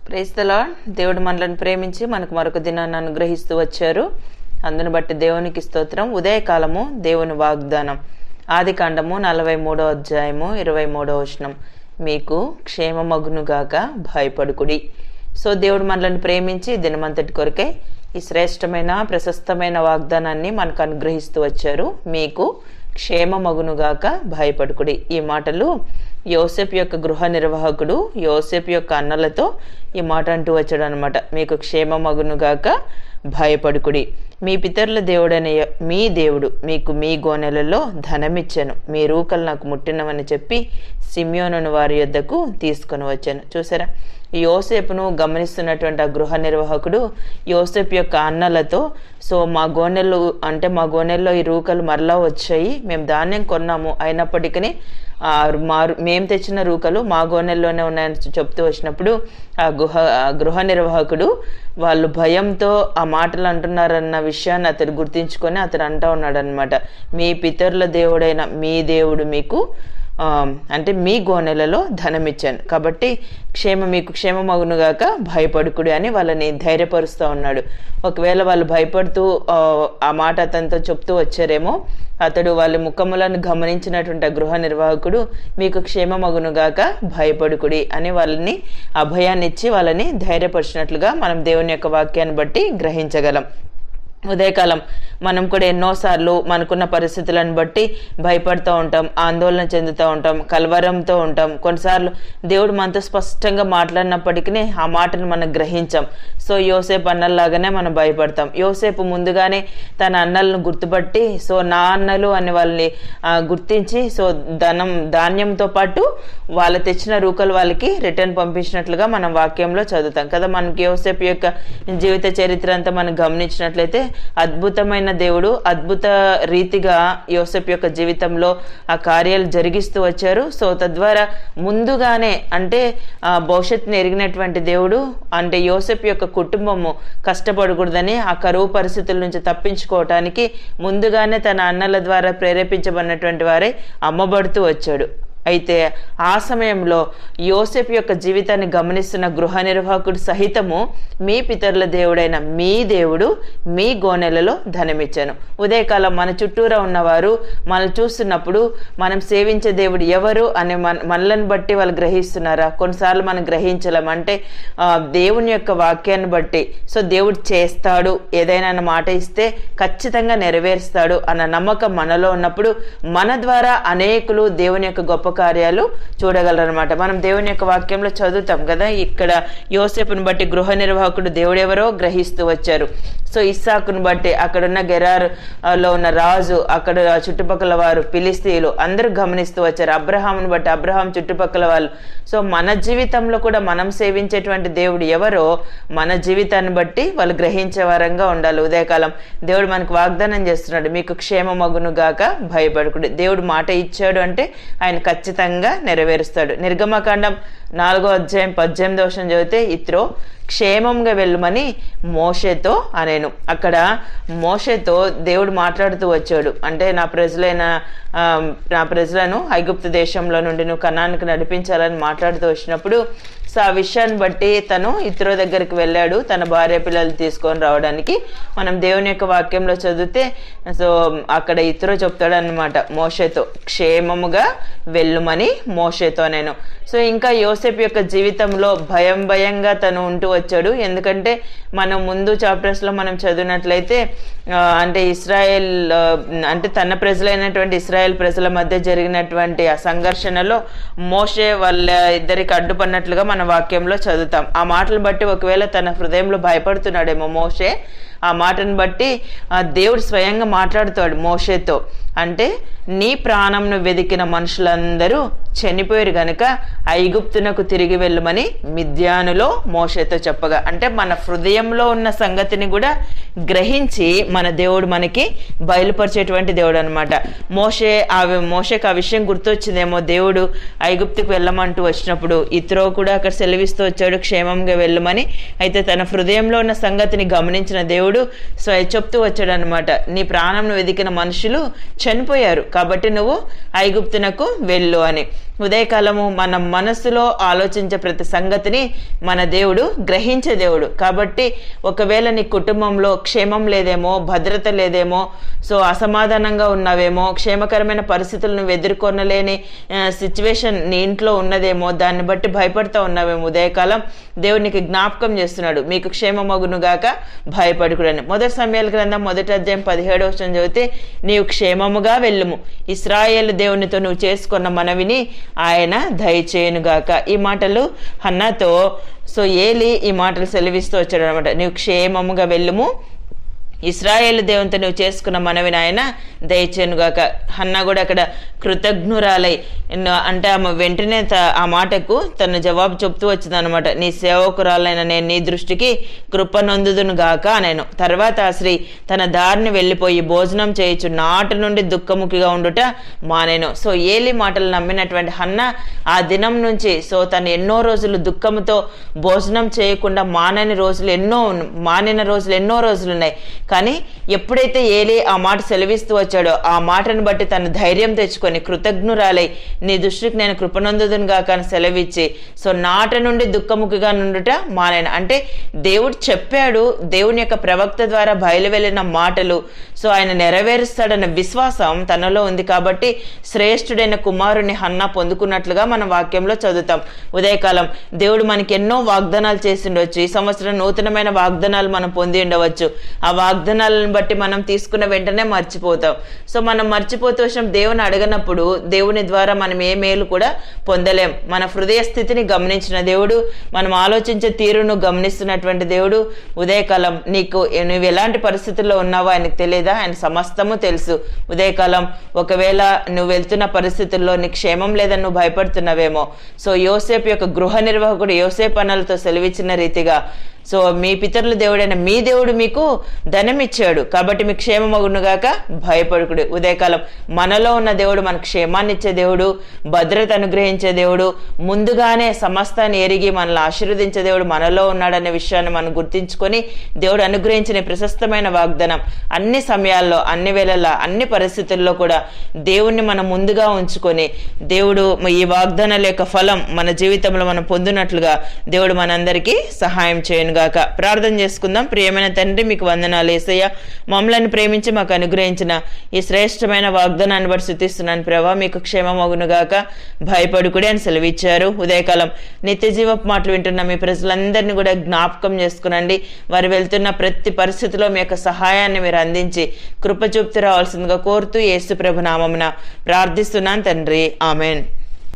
Praise the lord. దేవుడు మనల్ని ప్రేమించి మనకు మరొక దినాన్ని అనుగ్రహిస్తూ వచ్చారు. అందును బట్టి దేవునికి స్తోత్రం. ఉదయకాలము దేవుని వాగ్దానం, ఆదికాండము 43వ అధ్యాయము 23వ వచనం. మీకు క్షేమమగునుగాక, భయపడుకుడి. సో దేవుడు మనల్ని ప్రేమించి దినమంతటి కొరకై ఈ శ్రేష్టమైన ప్రశస్తమైన వాగ్దానాన్ని మనకు అనుగ్రహిస్తూ వచ్చారు. మీకు క్షేమమగునుగాక, భయపడుకుడి. ఈ మాటలు యోసేపు యొక్క గృహ నిర్వాహకుడు యోసేపు యొక్క అన్నలతో ఈ మాట అంటూ వచ్చాడు అనమాట. మీకు క్షేమమగునుగాక, భయపడుకుడి. మీ పితరుల దేవుడైన మీ దేవుడు మీకు మీ గోనెలలో ధనమిచ్చాను, మీ రూకలు నాకు ముట్టినవని చెప్పి సిమ్యోనును వారి యొద్దకు తీసుకొని వచ్చాను. చూసారా, యోసేపును గమనిస్తున్నటువంటి ఆ గృహ నిర్వాహకుడు యోసేపు యొక్క అన్నలతో, సో మా గోనెల్లో ఈ రూకలు మరలా వచ్చాయి, మేము ధాన్యం కొన్నాము, అయినప్పటికీ మేము తెచ్చిన రూకలు మా గోనెల్లోనే ఉన్నాయని చెప్తూ వచ్చినప్పుడు ఆ గృహ నిర్వాహకుడు వాళ్ళు భయంతో ఆ మాటలు అంటున్నారన్న విషయాన్ని అతడు గుర్తించుకొని అతడు అంటూ ఉన్నాడు అనమాట. మీ పితరుల దేవుడైన మీ దేవుడు మీకు అంటే మీ గోనెలలో ధనమిచ్చాను, కాబట్టి మీకు క్షేమమగునుగాక, భయపడుకుడి అని వాళ్ళని ధైర్యపరుస్తూ ఉన్నాడు. ఒకవేళ వాళ్ళు భయపడుతూ ఆ మాట అతనితో చెప్తూ వచ్చారేమో, అతడు వాళ్ళ ముఖములను గమనించినటువంటి గృహ నిర్వాహకుడు మీకు క్షేమమగునుగాక, భయపడుకుడి అని వాళ్ళని అభయాన్ని ఇచ్చి వాళ్ళని ధైర్యపరిచినట్లుగా మనం దేవుని యొక్క వాక్యాన్ని బట్టి గ్రహించగలం. ఉదయకాలం మనం కూడా ఎన్నోసార్లు మనకున్న పరిస్థితులను బట్టి భయపడుతూ ఉంటాం, ఆందోళన చెందుతూ ఉంటాం, కలవరంతో ఉంటాం. కొన్నిసార్లు దేవుడు మనతో స్పష్టంగా మాట్లాడినప్పటికీ ఆ మాటను మనం గ్రహించాం. సో యోసేపు అన్నల్లాగానే మనం భయపడతాం. యోసేపు ముందుగానే తన అన్నలను గుర్తుపట్టి, సో నా అన్నలు అని వాళ్ళని గుర్తించి, సో ధాన్యంతో పాటు వాళ్ళు తెచ్చిన రూకలు వాళ్ళకి రిటర్న్ పంపించినట్లుగా మనం వాక్యంలో చదువుతాం కదా. మనకి యోసేపు యొక్క జీవిత చరిత్ర అంతా మనం గమనించినట్లయితే అద్భుతమైన దేవుడు అద్భుత రీతిగా యోసేపు యొక్క జీవితంలో ఆ కార్యాలు జరిగిస్తూ వచ్చారు. సో తద్వారా ముందుగానే అంటే భవిష్యత్తుని ఎరిగినటువంటి దేవుడు, అంటే యోసేపు యొక్క కుటుంబము కష్టపడకూడదని ఆ కరువు పరిస్థితుల నుంచి తప్పించుకోవటానికి ముందుగానే తన అన్నల ద్వారా ప్రేరేపించబడినటువంటి వారే అమ్మబడుతూ వచ్చాడు. అయితే ఆ సమయంలో యోసేపు యొక్క జీవితాన్ని గమనిస్తున్న గృహ నిర్వాహకుడు సహితము మీ పితరుల దేవుడైన మీ దేవుడు మీ గోనెలలో ధనమిచ్చాను. ఉదయకాలం మన చుట్టూరా ఉన్నవారు మనల్ని చూస్తున్నప్పుడు మనం సేవించే దేవుడు ఎవరు అనే మనలను బట్టి వాళ్ళు గ్రహిస్తున్నారా? కొన్నిసార్లు మనం గ్రహించలేం. అంటే దేవుని యొక్క వాక్యాన్ని బట్టి, సో దేవుడు చేస్తాడు, ఏదైనా మాట ఇస్తే ఖచ్చితంగా నెరవేరుస్తాడు అన్న నమ్మకం మనలో ఉన్నప్పుడు మన ద్వారా అనేకులు దేవుని యొక్క గొప్ప కార్యాలు చూడగలరనమాట. మనం దేవుని యొక్క వాక్యంలో చదువుతాం కదా, ఇక్కడ యోసేపును బట్టి గృహ నిర్వాహకుడు దేవుడెవరో గ్రహిస్తూ వచ్చారు. సో ఇస్సాకును బట్టి అక్కడున్న గెరారులో ఉన్న రాజు, అక్కడ చుట్టుపక్కల వారు ఫిలిస్తీయులు అందరూ గమనిస్తూ వచ్చారు. అబ్రహామును బట్టి అబ్రహాం చుట్టుపక్కల వాళ్ళు. సో మన జీవితంలో కూడా మనం సేవించేటువంటి దేవుడు ఎవరో మన జీవితాన్ని బట్టి వాళ్ళు గ్రహించే వారంగా ఉండాలి. ఉదయకాలం దేవుడు మనకు వాగ్దానం చేస్తున్నాడు, మీకు క్షేమమగునుగాక, భయపడకుడి. దేవుడు మాట ఇచ్చాడు అంటే ఆయన ఖచ్చితంగా నెరవేరుస్తాడు. నిర్గమకాండం 4వ అధ్యాయం 18వ వచనం చదివితే ఇత్రో క్షేమంగా వెళ్ళమని మోషేతో అనేను. అక్కడ మోషేతో దేవుడు మాట్లాడుతూ వచ్చాడు. అంటే నా ప్రజలను ఐగుప్తు దేశంలో నుండి నువ్వు కనానికి నడిపించాలని మాట్లాడుతూ వచ్చినప్పుడు, సో ఆ విషయాన్ని బట్టి తను ఇత్రో దగ్గరికి వెళ్ళాడు తన భార్య పిల్లలు తీసుకొని రావడానికి. మనం దేవుని యొక్క వాక్యంలో చదివితే సో అక్కడ ఇత్రో చెప్తాడు అనమాట మోషేతో, క్షేమముగా వెళ్ళుమని మోషేతో నేను. సో ఇంకా యోసేపు యొక్క జీవితంలో భయంగా తను ఉంటూ వచ్చాడు. ఎందుకంటే మనం ముందు చాప్టర్స్లో మనం చదివినట్లయితే అంటే ఇస్రాయేల్ అంటే తన ప్రజలైనటువంటి ఇస్రాయేల్ ప్రజల మధ్య జరిగినటువంటి ఆ సంఘర్షణలో మోషే వాళ్ళ ఇద్దరికి అడ్డుపడినట్లుగా మన వాక్యంలో చదువుతాం. ఆ మాటలు బట్టి ఒకవేళ తన హృదయంలో భయపడుతున్నాడేమో మోషే, ఆ మాటను బట్టి దేవుడు స్వయంగా మాట్లాడుతాడు మోషేతో. అంటే నీ ప్రాణంను వెదికిన మనుషులందరూ చనిపోయారు గనుక ఐగుప్తునకు తిరిగి వెళ్ళమని మిద్యానులో మోషేతో చెప్పగా, అంటే మన హృదయంలో ఉన్న సంగతిని కూడా గ్రహించి మన దేవుడు మనకి బయలుపరిచేటువంటి దేవుడు అనమాట. మోషేకి ఆ విషయం గుర్తొచ్చిందేమో, దేవుడు ఐగుప్తుకు వెళ్ళమంటూ వచ్చినప్పుడు ఇత్రో కూడా అక్కడ సెలవిస్తూ వచ్చాడు క్షేమంగా వెళ్ళమని. అయితే తన హృదయంలో ఉన్న సంగతిని గమనించిన దేవుడు చెప్తూ వచ్చాడు అనమాట, నీ ప్రాణంను వెదికిన మనుషులు చనిపోయారు కాబట్టి నువ్వు ఐగుప్తునకు వెళ్ళు అని. ఉదయకాలము మన మనసులో ఆలోచించే ప్రతి సంగతిని మన దేవుడు గ్రహించే దేవుడు. కాబట్టి ఒకవేళ నీ కుటుంబంలో క్షేమం లేదేమో, భద్రత లేదేమో, సో అసమాధానంగా ఉన్నావేమో, క్షేమకరమైన పరిస్థితులను ఎదుర్కొనలేని సిచ్యువేషన్ నీ ఇంట్లో ఉన్నదేమో, దాన్ని బట్టి భయపడుతూ ఉన్నావేమో, ఉదయకాలం దేవునికి జ్ఞాపకం చేస్తున్నాడు, మీకు క్షేమమగునుగాక భయపడుకుడని. మొదటి సమయాల గ్రంథం 1వ అధ్యాయం 17వ వచనం చదివితే, నీవు క్షేమముగా వెళ్ళుము, ఇశ్రాయేలు దేవునితో నువ్వు చేసుకున్న మనవిని ఆయన దయచేయునుగాక. ఈ మాటలు హన్నాతో సో ఏలి ఈ మాటలు సెలవిస్తూ వచ్చాడు అనమాట. నీవు క్షేమముగా వెళ్ళుము, ఇశ్రాయేలు దేవునితో నువ్వు చేసుకున్న మనవిని ఆయన దయచేయునుగాక. హన్నా కూడా అక్కడ కృతజ్ఞురాలై అంటే ఆమె వెంటనే ఆ మాటకు తన జవాబు చెప్తూ వచ్చింది అనమాట. నీ సేవకురాలైన నేను నీ దృష్టికి కృపనొందుదును గాక నేను. తర్వాత ఆ స్త్రీ తన దారిని వెళ్ళిపోయి భోజనం చేయొచ్చు, నాటి నుండి దుఃఖముఖిగా ఉండుట మానేను. సో ఏలి మాటలు నమ్మినటువంటి హన్న ఆ దినం నుంచి సో తను ఎన్నో రోజులు దుఃఖముతో భోజనం చేయకుండా మానిన రోజులు ఎన్నో రోజులు ఉన్నాయి. కానీ ఎప్పుడైతే ఏలి ఆ మాట సెలవిస్తూ వచ్చాడో ఆ మాటను బట్టి తన ధైర్యం తెచ్చుకొని కృతజ్ఞురాలై నీ దృష్టికి నేను కృపనందుదును గాక అని సెలవిచ్చి సో నాట నుండి దుఃఖముఖిగా నుండుట మానేను. అంటే దేవుడు చెప్పాడు, దేవుని యొక్క ప్రవక్త ద్వారా బయలు వెళ్ళిన మాటలు సో ఆయన నెరవేరుస్తాడన్న విశ్వాసం తనలో ఉంది. కాబట్టి శ్రేష్ఠుడైన కుమారుని హన్నా పొందుకున్నట్లుగా మనం వాక్యంలో చదువుతాం. ఉదయకాలం దేవుడు మనకి ఎన్నో వాగ్దానాలు చేసి ఉండవచ్చు. ఈ సంవత్సరం నూతనమైన వాగ్దానాలు మనం పొంది ఉండవచ్చు. ఆ వాగ్దానాలను బట్టి మనం తీసుకున్న వెంటనే మర్చిపోతాం. సో మనం మర్చిపోతూ వచ్చిన దేవుని అడగనప్పుడు దేవుని ద్వారా మనం ఏ మేలు కూడా పొందలేం. మన హృదయ స్థితిని గమనించిన దేవుడు, మనం ఆలోచించే తీరును గమనిస్తున్నటువంటి దేవుడు. ఉదయకాలం నువ్వు ఎలాంటి పరిస్థితుల్లో ఉన్నావో ఆయనకు తెలియదా? ఆయన సమస్తము తెలుసు. ఉదయకాలం ఒకవేళ నువ్వు వెళ్తున్న పరిస్థితుల్లో నీకు క్షేమం లేదని నువ్వు భయపడుతున్నావేమో, సో యోసేపు యొక్క గృహ నిర్వాహకుడు యోసేపు అన్నలతో సెలవిచ్చిన రీతిగా సో మీ పితరుల దేవుడైన మీ దేవుడు మీకు ధనం ఇచ్చాడు కాబట్టి మీకు క్షేమమగునుగాక భయపడుకుడు. ఉదయకాలం మనలో ఉన్న దేవుడు మనకు క్షేమాన్ని ఇచ్చే దేవుడు, భద్రత అనుగ్రహించే దేవుడు, ముందుగానే సమస్తాన్ని ఎరిగి మనల్ని ఆశీర్వదించే దేవుడు మనలో ఉన్నాడనే విషయాన్ని మనం గుర్తించుకొని దేవుడు అనుగ్రహించిన ప్రశస్తమైన వాగ్దానం అన్ని సమయాల్లో, అన్ని వేళల్లో, అన్ని పరిస్థితుల్లో కూడా దేవుణ్ణి మనం ముందుగా ఉంచుకొని దేవుడు ఈ వాగ్దానాల యొక్క ఫలం మన జీవితంలో మనం పొందినట్లుగా దేవుడు మనందరికీ సహాయం చేయను గాక. ప్రార్థన చేసుకుందాం. ప్రియమైన తండ్రి, మీకు వందనాలు యేసయ్య. మమ్మల్ని ప్రేమించి మాకు అనుగ్రహించిన ఈ శ్రేష్టమైన వాగ్దానాన్ని బట్టి స్తుతిస్తున్నాను ప్రభా. మీకు క్షేమమగును గాక భయపడుకుడి అని సెలవిచ్చారు. ఉదయకాలం నిత్య జీవపు మాటలు వింటున్న మీ ప్రజలందరినీ కూడా జ్ఞాపకం చేసుకునండి. వారు వెళ్తున్న ప్రతి పరిస్థితిలో మీ యొక్క సహాయాన్ని మీరు అందించి కృప చూపుతూ రావాల్సిందిగా కోరుతూ యేసు ప్రభు నామమున ప్రార్థిస్తున్నాను తండ్రి. ఆమెన్.